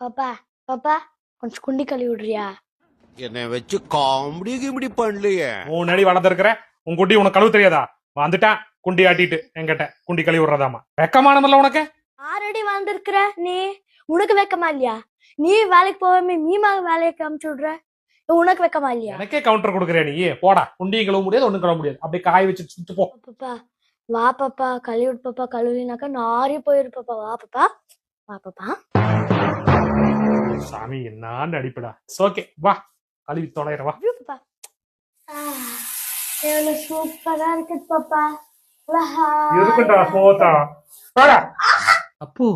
பாப்பா பாப்பா கொஞ்சம் குண்டி கழுவி விடுறியா? என்னை வச்சு காமெடி கிமெடி பண்ணலையே. 3 அடி வளர்ந்துருக்கிற உன் குட்டி உனக்கு கழுவு தெரியாதா? வந்துட்டான் குண்டி ஆட்டிட்டு என்கிட்ட குண்டி கழுவி விடுறதாமா. வெக்கமானதில்ல உனக்கு? 6 அடி வளர்ந்துருக்குற நீ, உனக்கு வெக்கமா இல்லையா? நீ வேலைக்கு போகாம மீமா வேலைக்கு அனுப்பிச்சு விடுற, உனக்கு வெக்கமா இல்லையா? எனக்கே கவுண்டர் கொடுக்குறியா நீ? போடா, குண்டியும் கழுவ முடியாது ஒண்ணும் கழுவ முடியாது. அப்படியே காய வச்சு சுத்து போ. பாப்பா வா பாப்பா, கழுவி விடு பாப்பா. கழுவினாக்கா நாரி போயிரு பாப்பா. வா பாப்பா, வா பாப்பா. சாமி என்ன அடிப்படா. ஓகே வா, கழுவி தொலைற வா. ஐயோ பாப்பா, எவ்வளவு சூப்பரா இருக்கு பாப்பா. இருக்குடா போதா. அப்போ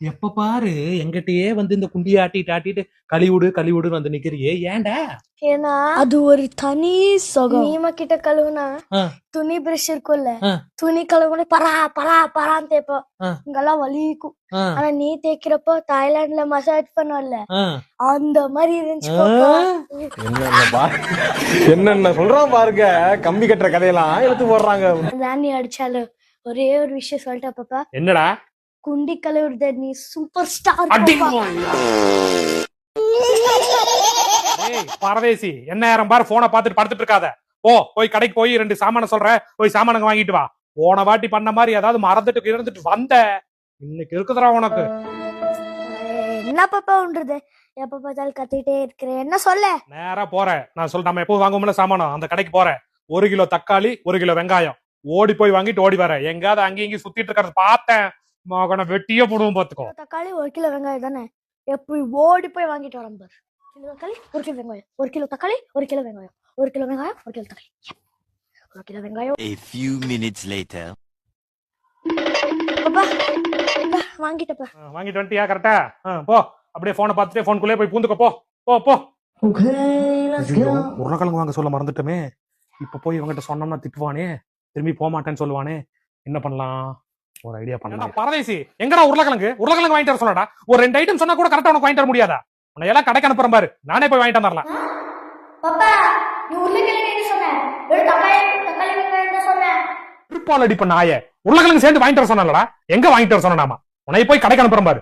எப்ப பாரு எங்கிட்டயே வந்து இந்த குண்டியை ஆட்டிட்டு கழிவுடு வந்து நிக்கிறியே, ஏன்டா? ஏன்னா அது ஒரு தனி சுகம். மீமா கிட்ட கழுவுனா துணி பிரஷ் இருக்கும்ல, துணி கழுவுனா பரா பரா பரான்னு தேய்ப்போம், இங்கெல்லாம் வலிக்கும். ஆனா நீ தேய்க்கிறப்போ தாய்லாந்துல மசாஜ் பண்ணுவல, அந்த மாதிரி இருந்துச்சு. என்னென்ன சொல்றான் பாருங்க, கம்பி கட்டுற கதையெல்லாம் எடுத்து போடுறாங்க. நீ அடிச்சாலும் ஒரே ஒரு விஷயம் சொல்லிட்ட பாப்பா. என்னடா? குண்டி கழுவுறது நீ சூப்பர் ஸ்டார். பரதேசி, என்ன நேரம் பாரு போனை பார்த்துட்டு படுத்துட்டு இருக்காத. போய் கடைக்கு போய் 2 சாமான சொல்றேன், போய் சாமானுங்க வாங்கிட்டு வா. போன வாட்டி பண்ண மாதிரி ஏதாவது மறந்துட்டு இருந்துட்டு வந்த இன்னைக்கு இருக்குதுடா உனக்கு. என்ன பாப்பா உண்றது, எப்ப பார்த்தாலும் கத்திட்டே இருக்கிறேன், என்ன சொல்ல? நேரா போறேன் நான் சொல்ல, நம்ம எப்பவும் வாங்குவோம்ல சாமானம், அந்த கடைக்கு போறேன். 1 கிலோ தக்காளி 1 கிலோ வெங்காயம் ஓடி போய் வாங்கிட்டு ஓடி வரேன். எங்காவது அங்கேயும் சுத்திட்டு இருக்கிறத பார்த்தேன், மகனை வெட்டியே போடுவோம் பாத்துக்கோ. தக்காளி 1 கிலோ வெங்காயம் தானே, எப்படி ஓடி போய் வாங்கிட்டு வரேன் பாரு. தக்காளி 1 கிலோ வெங்காயம், 1 கிலோ தக்காளி 1 கிலோ வெங்காயம், 1 கிலோ வெங்காயம் 1 கிலோ தக்காளி, 1 கிலோ வெங்காயம். A few minutes later. பாப்பா வாங்கிட்டப்பா. வாங்கிட்டு வந்துட்டியா? கரெக்டா போ. அப்படியே போனை பார்த்துட்டு போனுக்குள்ளே போய் பூந்துக்க. போ போ போ. உருளைக்கிழங்கு வாங்க சொல்ல மறந்துட்டோமே. இப்ப போய் இவங்கிட்ட சொன்னோம்னா திட்டுவானே, திரும்பி போக மாட்டேன்னு சொல்லுவானே. என்ன பண்ணலாம்? ஒரு ஐடியா பண்ணலாம். பரதேசி, எங்கடா உருளைக்கிழங்கு வாங்கிட்டு வர சொல்லடா. ஒரு 2 ஐட்டம் சொன்னா கூட கரெக்டா உனக்கு வாங்கிட்டு வர முடியாதா? உன்னை எல்லாம் கடைக்கு அனுப்புறேன் பாரு, நானே போய் வாங்கிட்டு வந்துடலாம். பாப்பா நீ உருளைக்கிழங்கு என்ன சொன்ன? தக்காளி வெங்காயம் என்ன சொன்ன? திருப்பால் அடி பண்ண ஆய, உருளைக்கிழங்கு சேர்ந்து வாங்கிட்டு வர சொன்னலடா. எங்க வாங்கிட்டு வர சொன்னாமா? உன்னை போய் கடைக்கு அனுப்புறேன் பாரு.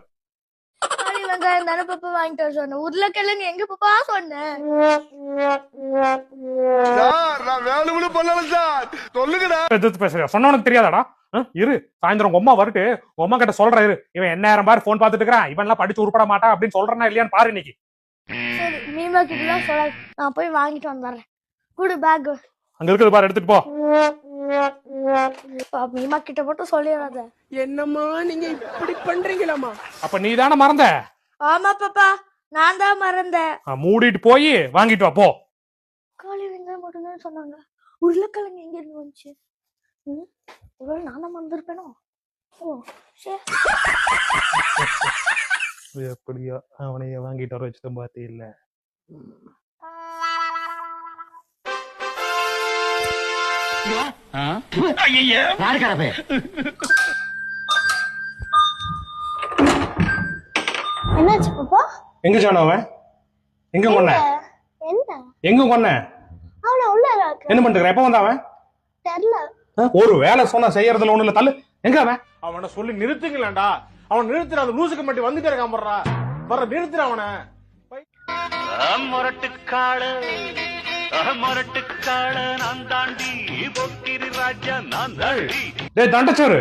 தக்காளி வெங்காயம் தானே பாப்பா வாங்கிட்டு வர சொன்ன, உருளைக்கிழங்கு எங்க பாப்பா சொன்னேன்? சொன்னவனுக்கு தெரியாதாடா? இரு, சாயந்தரம் உங்க அம்மா வரட்டு, உங்க அம்மா கிட்ட சொல்ற இரு. இவன் என்ன நேரம் பாரு போன் பாத்துட்டு இருக்கிறான், இவன் எல்லாம் படிச்சு உருப்பட மாட்டான் அப்படின்னு சொல்றேன்னா இல்லையான்னு பாரு இன்னைக்கு. சரி மீமா கிட்ட தான் சொல்ல, நான் போய் வாங்கிட்டு வந்துடுறேன். குடு பேக் அங்க இருக்குது பாரு, எடுத்துட்டு போ. மீமா கிட்ட மட்டும் சொல்லிடாத. என்னம்மா நீங்க இப்படி பண்றீங்களாமா? அப்ப நீ தானே மறந்த? ஆமா பாப்பா, நான் தான் மறந்தேன். மூடிட்டு போய் வாங்கிட்டு வா போ. தக்காளி வெங்காயம் மட்டும்தான் சொன்னாங்க, உருளைக்கிழங்கு எங்க இருந்து வந்துச்சு? ஒருவேளை நான் தான் மறந்துருப்பேனோ? எப்படியோ அவனைய வாங்கிட்டு வர வச்சுட்டு பாத்தே இல்ல. என்னாச்சு பாப்பா? எங்க சொன்னவன்? எங்க கொன்ன? என்ன எங்க கொன்ன? அவன உள்ள என்ன பண்ற? எப்ப வந்த அவன்? தெரியல. ஒரு வேலை சொன்னா செய்யறதுல ஒண்ணு இல்ல, தள்ளு. எங்க அவன்? அவனை சொல்லி நிறுத்துங்களேன்டா. அவன் நிறுத்துற, அந்த லூசுக்கு மட்டும் வந்துட்டே இருக்கான் போடுறா. வர நிறுத்துற அவனை. நான் தாண்டி பொக்கிரி ராஜா நான் தாண்டி. டேய் தண்டச்சோறு,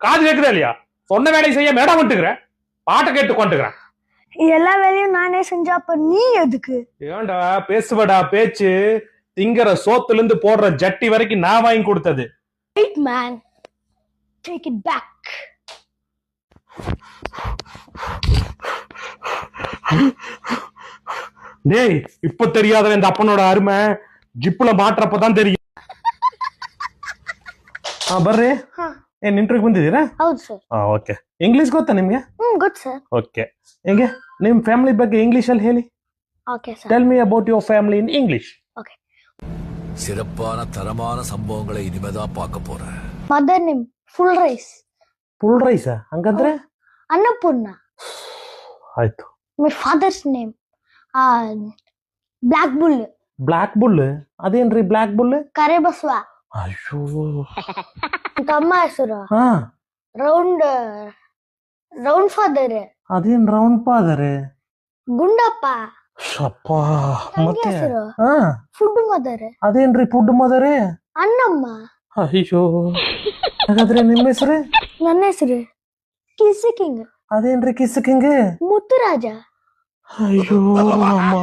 காது கேக்குதா இல்லையா? சொன்ன வேலையை செய்ய மேடம் வந்துட்டுக்கிற, பாட்டை கேட்டு கொண்டுக்கிறேன். எல்லா வேலையும் நானே செஞ்சா அப்ப நீ எதுக்கு? ஏன்டா பேசுவடா பேச்சு, திங்கற சோத்துல இருந்து போடுற ஜட்டி வரைக்கும் நான் வாங்கி கொடுத்தது. Wait man, take it back. டேய் இப்ப தெரியாத இந்த அப்பனோட அருமை ஜிப்புல மாற்றப்பதான் தெரியும். ಬರ್ರಿ ಏನ್ ಇಂಟರ್ವ್ಯೂ ಬಂದಿದ್ದೀರಾ? ಹೌದು ಸರ್. ಓಕೆ, ಇಂಗ್ಲಿಷ್ ಗೊತ್ತಾ ನಿಮ್ಗೆ? ಗೊತ್ತು ಸರ್. ಓಕೆ, ಹೆಂಗೆ ನಿಮ್ ಫ್ಯಾಮಿಲಿ ಬಗ್ಗೆ ಇಂಗ್ಲಿಷ್ ಅಲ್ಲಿ ಹೇಳಿ. Okay sir. Tell me about your family in English. Okay. சிறப்பான தரமான சம்பவங்களை இனிமேதான் பார்க்க போறேன். Mother name full rice. Full rice ಹಂಗಂದ್ರೆ? ಅನ್ನಪೂರ್ಣ. ಆಯ್ತು. My father's name black bull. Black bull ಅದೇನ್ರಿ ಬ್ಲಾಕ್ ಬುಲ್? ಕರೆಬಸವ. ಅಯ್ಯೋ. ತಮ್ಮ ಹೆಸರು ರೌಂಡ್ ರೌಂಡ್ ಫಾದರ್, ಅದೇನ್ ರೌಂಡ್ ಫಾದರ್? ಗುಂಡಪ್ಪ ಅಪ್ಪ ಮತ್ತೆ ಹೆಸರು ಹಾ ಫುಡ್ ಮದರ್, ಅದೇನ್ರಿ ಫುಡ್ ಮದರೇ? ಅಣ್ಣಮ್ಮ. ಅಯ್ಯೋ, ಹಾಗಾದ್ರೆ ನಿಮ್ಮ ಹೆಸರು? ನನ್ನ ಹೆಸರು ಕಿಸಿ ಕಿಂಗ್, ಅದೇನ್ರಿ ಕಿಸ್ ಕಿಂಗ್? ಮುತ್ತುರಾಜ. ஐயோ அம்மா.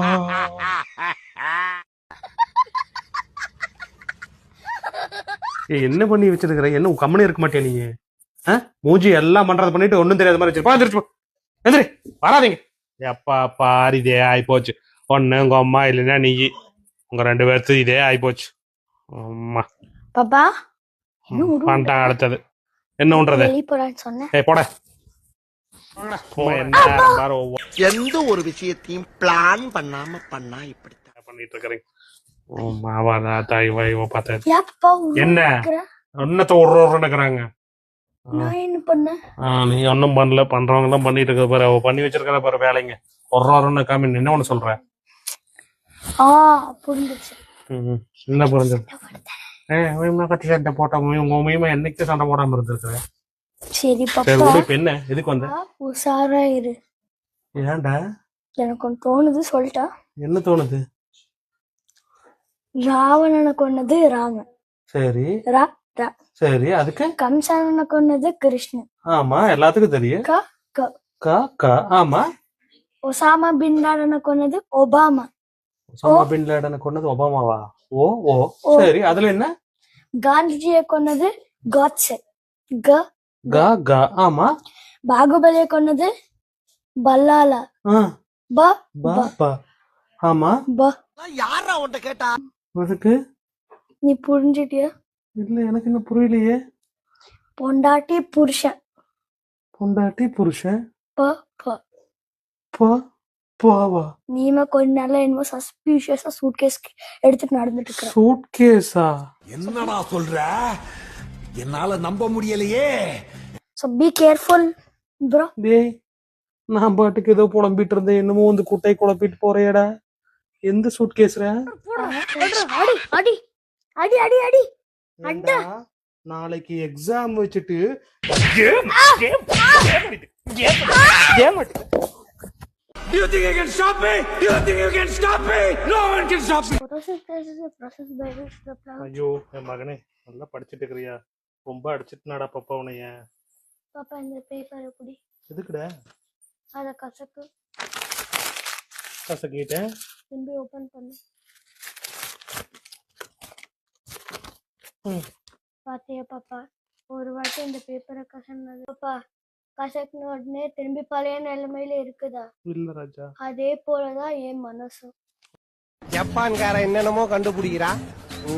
என்ன பண்ணி வச்சிருக்கிற? என்ன கம்மனே இருக்க மாட்டியா நீ? மூஞ்சி எல்லாம் பண்றது பண்ணிட்டு ஒண்ணும் தெரியாத மாதிரி வச்சிருப்பா. எந்திரிச்சு போ, எந்திரி, வராதீங்க. எப்பா பாரு, இதே ஆயிப்போச்சு. ஒண்ணு உங்க அம்மா இல்லைன்னா நீ, உங்க 2 பேர்த்து இதே ஆயிப்போச்சு. அம்மா பாப்பா பண்ணிட்டான். அடுத்தது என்ன பண்றது? வெளிய போறான்னு சொன்னேன். ஏய் போட. எந்த ஒரு விஷயத்தையும் பிளான் பண்ணாம பண்ணா இப்படித்தான் பண்ணிட்டு இருக்கிறீங்க. தாய் வாய் பார்த்தா ஏன் பாப்பா என்ன இருக்கிற? ஒன்னத்தை ஒரு நான் என்ன பண்ணேன்? நீ ஒன்னும் பண்ணல, பண்றவங்க எல்லாம் பண்ணிட்டு இருக்க பாரு. அவ பண்ணி வச்சிருக்கிற பாரு வேலைங்க. ஒரு காமி என்ன ஒண்ணு சொல்ற? புரிஞ்சிச்சு. என்ன புரிஞ்சது? கட்டி சண்டை போட்டவங்க உங்க உமையுமா என்னைக்கு சண்டை போடாம இருந்திருக்க? சரி சரி பாப்பா, விடு. இப்ப என்ன எதுக்கு வந்த? உஷாரா இரு. ஏன்டா? எனக்கு ஒன்று தோணுது, சொல்லிட்டா? என்ன தோணுது? ராவணனை கொன்னது ராமன். சரி ரா ரா. சரி, அதுக்கு? கம்சனை கொன்னது கிருஷ்ணன். ஆமா, எல்லாத்துக்கும் தெரியும். க க. கா கா. ஆமா. ஒசாமா பின் லாடனை கொன்னது ஒபாமா. ஒசாமா பின் லாடனை கொன்னது ஒபாமாவா? ஓ ஓ சரி, அதுல என்ன? காந்திஜியை கொன்னது காட்ஸே. க கா கா. ஆமா. பாகுபலியை கொன்னது பல்லாலா. ப பா பா. ஆமா. ப. யாரா உன்கிட்ட கேட்டா? அதுக்கு? நீ புரிஞ்சிட்டியா? இல்ல, எனக்கு இன்னும் புரியலையே. பொண்டாட்டி புருஷன். பொண்டாட்டி புருஷன். ப ப. பா பாவா. நீமா கொஞ்ச நாள்ல என்னமோ சஸ்பீஷியஸா சூட்கேஸ் எடுத்துட்டு நடந்துட்டு இருக்க. சூட்கேஸா? என்னடா சொல்ற? என்னால நம்ப முடியலையே. So be careful bro. டேய், நான் பாட்டுக்கு ஏதோ புலம்பிட்டு இருந்தேன், என்னமோ வந்து குட்டை குழப்பிட்டு போறேடா. எந்த சூட்கேஸ்ரா? அடி அடி அடி அடி அடி அடா. நாளைக்கு எக்ஸாம் வச்சிட்டு Do you think you can stop me? Do you think you can stop me? No one can stop me. process by which the plan. ஐயோ என் மகனே, நல்லா படிச்சிட்டு இருக்கிறியா? ரொம்ப அடிச்சிட்டுனாடா பாப்பா உனைய. பாப்பா இந்த பேப்பரை குடி. எதுக்குடா? அத கசக்கு. கசக்கிட்டேன். திரும்பி ஓபன் பண்ணு. பாத்தியா பாப்பா, ஒரு வாட்டி இந்த பேப்பரை கசனது பாப்பா, கசக்குன உடனே திரும்பி பழைய நிலைமையில இருக்குதா? இல்ல ராஜா. அதே போலதான் என் மனசும். ஜப்பான்கார என்னென்னமோ கண்டுபிடிக்கிறா,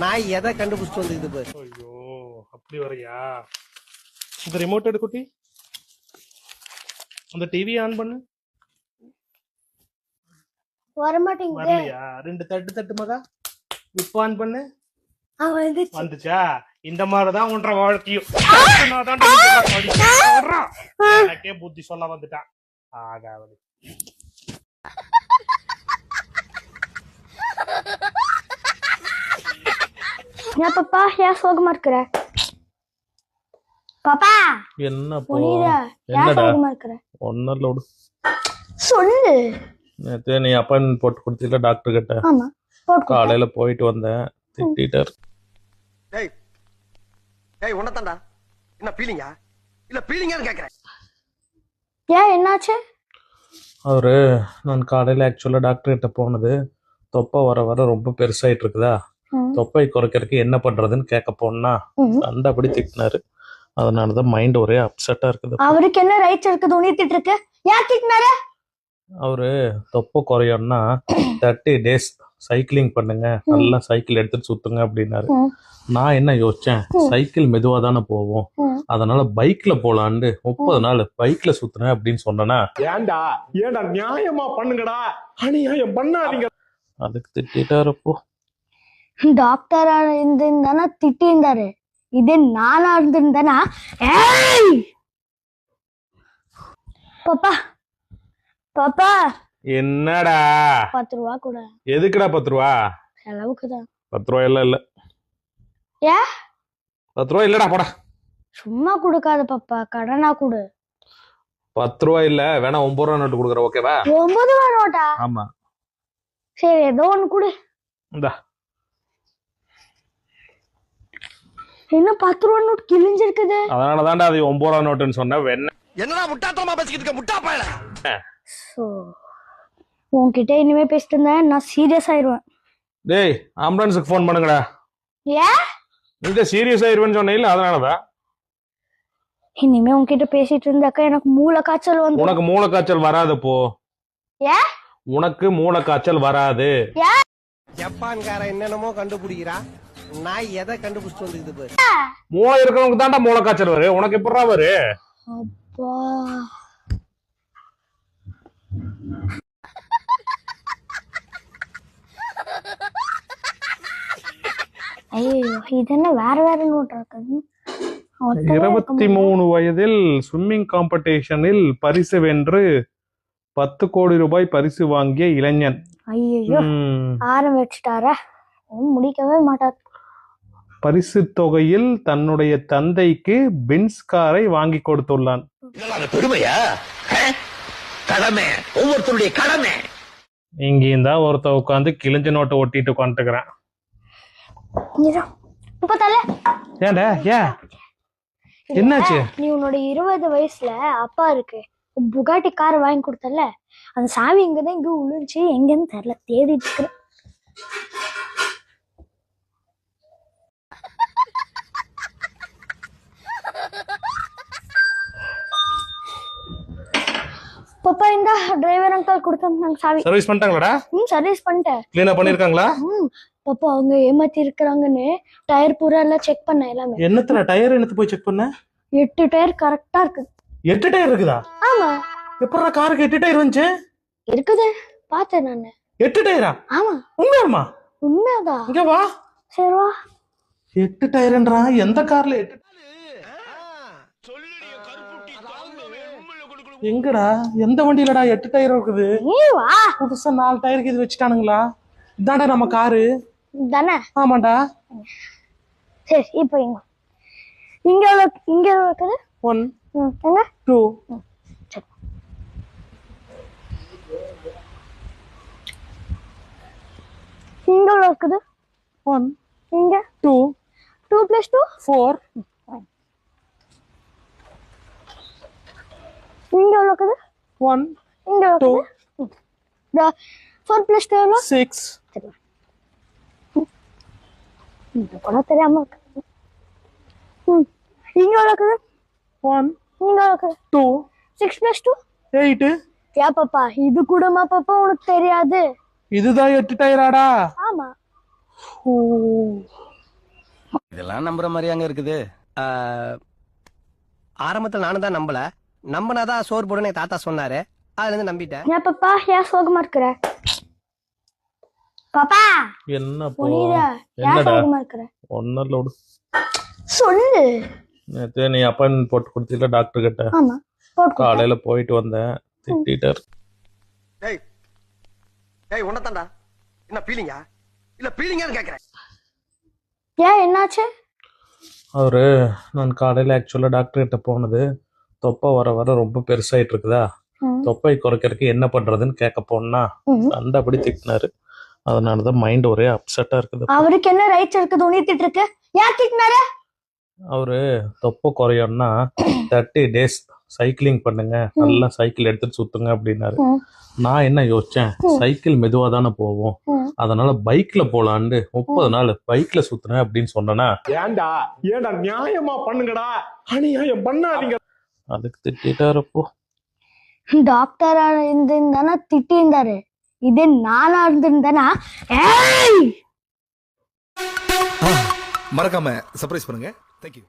நான் எதை கண்டுபிடிச்சிட்டு வந்து பாரு. ஐயோ, அப்படி வரையா? இந்த ரிமோட் எடு குட்டி, அந்த டிவி ஆன் பண்ணு. வரமாட்டேங்குது. வரலையா? 2 தட்டு மகா. இப்ப ஆன் பண்ணு. வந்துச்சா? இந்த மாதிரிதான் உன்ற வாழ்க்கையும். எனக்கே புத்தி சொல்ல வந்துட்டான். ஆகாவது. ஏன் பாப்பா ஏன் சோகமா இருக்கிற? பாப்பா என்ன புனிதா ஏன் சோகமா இருக்கிற? ஒன்னல்ல சொல்லு. நேத்து நீ அப்பாயின்மெண்ட் போட்டு கொடுத்தீல டாக்டர் கிட்ட? ஆமா, போட்டு காலையில போயிட்டு வந்தேன். திட்டிட்டார். டேய் டேய், உன்னதான்டா. என்ன பீலிங்கா? இல்ல பீலிங்கான்னு கேக்குறேன். ஏன் என்னாச்சு? அவரு, நான் காலையில ஆக்சுவலா டாக்டர் கிட்ட போனது, தொப்பை வர வர ரொம்ப பெருசாயிட்டு இருக்குதா, தொப்பை குறைக்கிறதுக்கு என்ன பண்றதுன்னு கேட்க போனா அண்டபடி திட்டினாரு. அதனாலதான் மைண்ட் ஒரே அப்செட்டா இருக்குது. அவருக்கு என்ன ரைட்ஸ் இருக்குது உனித்திட்டு இருக்கு? ஏன் திட்டினாரு? அவரு தொப்பை குறையணும்னா 30 days சைக்கிளிங் பண்ணுங்க, நல்லா சைக்கிள் எடுத்துட்டு சுத்துங்க அப்படின்னாரு. நான் என்ன யோசிச்சேன், சைக்கிள் மெதுவா தானே போவோம், அதனால பைக்ல போலான்னு 30 நாள் பைக்ல சுத்துனேன் அப்படின்னு சொன்னா. ஏன்டா ஏன்டா நியாயமா பண்ணுங்கடா, அநியாயம் பண்ணாதீங்க. அதுக்கு திட்டாரு. அப்போ டாக்டரா இருந்திருந்தானா திட்டி இருந்தாரு. இதே நானா இருந்திருந்தானா பாப்பா பாப்பா என்னடா 10 ரூபா கூட. எதுக்குடா 10 ரூபா? செலவுக்குதான். 10 ரூபா எல்லாம் இல்ல. ஏ 10 ரூபா இல்லடா, போடா. சும்மா கொடுக்காத பாப்பா, கடனா கொடு. 10 ரூபா இல்ல, வேணா 9 ரூபா நோட்டு கொடுக்குறேன், ஓகேவா? 9 ரூபா நோட்டா? ஆமா. சரி ஏதோ ஒண்ணு கொடு. இந்தா. என்ன 10 ரூபா நோட் கிழிஞ்சிருக்குது? அதனால தான்டா அது 9 ரூபா நோட்டுன்னு சொன்னேன். என்னடா முட்டாத்தனமா பேசிக்கிட்டு இருக்க முட்டா பயல. சோ உன்கிட்ட இனிமே பேசிட்டு இருந்தேன் நான் சீரியஸ் ஆயிருவேன். டேய், ஆம்புலன்ஸுக்கு ஃபோன் பண்ணுங்கடா. ஏன்? நீங்க சீரியஸ் ஆயிருவேன்னு சொன்னீங்கல்ல, அதனாலதான். இனிமே உன்கிட்ட பேசிட்டு இருந்தாக்கா எனக்கு மூளை காய்ச்சல் வந்து. உனக்கு மூளை காய்ச்சல் வராது போ. ஏன்? உனக்கு மூளை காய்ச்சல் வராது. ஏன்? ஜப்பான்காரன் என்னென்னமோ கண்டுபிடிக்கிறா, நான் எதை கண்டுபிடிச்சிட்டு வந்துக்குது பாரு. மூளை இருக்கிறவங்க தான்டா மூளை காய்ச்சல் வரு, உனக்கு எப்படா வரு? அப்பா ஐயோ இது என்ன வேற வேற நோட் இருக்குது? 23 வயதில் ஸ்விம்மிங் காம்படிஷனில் பரிசு வென்று 10 கோடி ரூபாய் பரிசு வாங்கிய இளைஞன். ஐயோ ஆரம்பிச்சுட்டாரா? முடிக்கவே மாட்டார். பரிசு தொகையில் தன்னுடைய தந்தைக்கு பென்ஸ் காரை வாங்கி கொடுத்துள்ளான். பெருமையா? கடமை, ஒவ்வொருத்தருடைய கடமை. இங்கேயும் தான் ஒருத்த உட்காந்து கிழிஞ்ச நோட்டை ஒட்டிட்டு உட்காந்துக்கிறேன். ஏன்டா? ஏன் என்னாச்சு? நீ உன்னோட 20 வயசுல அப்பா இருக்கு புகாட்டி கார் வாங்கி கொடுத்தல, அந்த சாவி இங்கதான் இங்க உழுந்துச்சு, எங்கன்னு தெரியல, தேடிட்டு இருக்கிறேன். பாப்பா இந்த டிரைவர் அங்கிள் கொடுத்தாங்க சாவி. சர்வீஸ் பண்ணிட்டாங்களாடா? சர்வீஸ் பண்ணிட்டேன். கிளீனா பண்ணிருக்காங்களா? பாப்பா அவங்க ஏமாத்தி இருக்கிறாங்கன்னு டயர் பூரா எல்லாம் செக் பண்ண எல்லாமே. என்னத்துல டயர் என்னத்து போய் செக் பண்ண? 8 டயர் கரெக்டா இருக்கு. 8 டயர் இருக்குதா? ஆமா. எப்பறா காருக்கு 8 டயர் வந்துச்சு? இருக்குது, பார்த்தேன் நானு. 8 டயரா? ஆமா. உண்மையாமா? உண்மையாதான். இங்க வா. சரி வா. 8 டயர்ன்றா? எந்த கார்ல 8? எங்கடா? எந்த வண்டியிலடா 8 டயர் இருக்குது? நீ வா. புதுசா 4 டயருக்கு இது வச்சுட்டானுங்களா? இதான்டா நம்ம காரு தானே? ஆமாண்டா. சரி இப்போ இங்க இங்க இருக்குது 1 எங்க 2 சரி. இங்க இருக்குது 1 இங்க 2 2 + 2 4 இங்க இருக்குது 1 இங்க இருக்குது 4 + 2 6 சரி. இந்த கூட தெரியாம இருக்கு. இங்க இருக்குது 1 இங்க இருக்குது 2 6 + 2 8. யா பாப்பா இது கூடமா பாப்பா உனக்கு தெரியாது? இதுதான் 8 டயராடா? ஆமா. இதெல்லாம் நம்புற மாதிரி அங்க இருக்குது. ஆரம்பத்துல நானும் தான் நம்பல, நம்பினாதான் சோறு போடுன்னு தாத்தா சொன்னாரு, அதுல இருந்து நம்பிட்டேன். யா பாப்பா ஏன் சோகமா இருக்கிற? பாப்பா என்ன புனிதா ஏன் சோகமா இருக்கிற? ஒன்னல்ல சொல்லு. நேத்து நீ அப்பாயின்மெண்ட் போட்டு கொடுத்தீல டாக்டர் கிட்ட? ஆமா போட்டு. காலையில போயிட்டு வந்தேன், திட்டிட்டார். டேய் டேய் உன்னதான்டா. என்ன பீலிங்கா? இல்ல பீலிங்கான்னு கேக்குறேன். ஏன் என்னாச்சு? அவரு நான் காலையில ஆக்சுவலா டாக்டர் கிட்ட போனது, தொப்பை வர வர ரொம்ப பெருசாயிட்டு இருக்குதா, தொப்பை குறைக்கிறதுக்கு என்ன பண்றதுன்னு கேட்க போனா அந்தபடி திட்டினாரு. அதனாலதான் மைண்ட் ஒரே அப்செட்டா இருக்குது. அவருக்கு என்ன ரைட்ஸ் இருக்குது உனித்திட்டு இருக்கு? ஏன் திட்டினாரு? அவரு தொப்பை குறையணும்னா 30 days சைக்கிளிங் பண்ணுங்க, நல்லா சைக்கிள் எடுத்துட்டு சுத்துங்க அப்படின்னாரு. நான் என்ன யோசிச்சேன், சைக்கிள் மெதுவா தானே போவோம், அதனால பைக்ல போலான்னு 30 நாள் பைக்ல சுத்துனேன் அப்படின்னு சொன்னா. ஏன்டா நியாயமா பண்ணுங்கடா, அநியாயம் பண்ணாதீங்க. அதுக்கு திட்டாரப்போ. டாக்டரா இருந்தானா திட்டி இருந்தாரு, இதே நானா இருந்திருந்தானா மறக்காம சர்ப்ரைஸ் பண்ணுங்க. தேங்க்யூ.